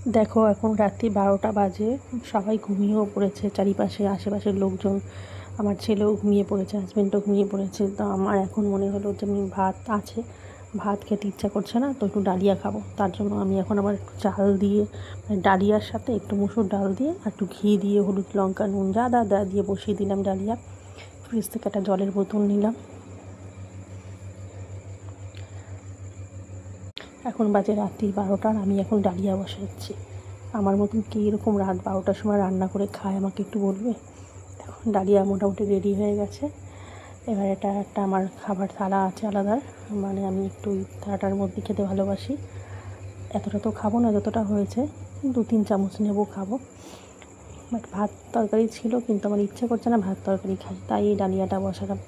দেখো এখন রাত্রি 12টা বাজে, সবাই ঘুমিয়েও পড়েছে, চারিপাশে আশেপাশের লোকজন, আমার ছেলেও ঘুমিয়ে পড়েছে, হাজব্যান্ডও ঘুমিয়ে পড়েছে। তো আমার এখন মনে হলো যে আমি ভাত আছে, ভাত খেতে ইচ্ছা করছে না, তো একটু ডালিয়া খাবো। তার জন্য আমি এখন আবার একটু চাল দিয়ে, মানে ডালিয়ার সাথে একটু মুসুর ডাল দিয়ে আর একটু ঘি দিয়ে, হলুদ লঙ্কা নুন যা দা দিয়ে বসিয়ে দিলাম ডালিয়া। ফ্রিজ থেকে একটা জলের বোতল নিলাম। এখন বাজে রাত্রি 12টা, আমি এখন ডালিয়া বসাচ্ছি। আমার মতন কে এরকম রাত 12টার সময় রান্না করে খায় আমাকে একটু বলবে। এখন ডালিয়া মোটামুটি রেডি হয়ে গেছে। এবার এটা একটা আমার খাবার থালা আছে আলাদা, মানে আমি একটু ওই থালাটার মধ্যে খেতে ভালোবাসি। এতটা তো খাবো না যতটা হয়েছে, 2-3 চামচ নেবো, খাবো। বাট ভাত তরকারি ছিল, কিন্তু আমার ইচ্ছে করছে না ভাত তরকারি খাই, তাই এই ডালিয়াটা বসালাম।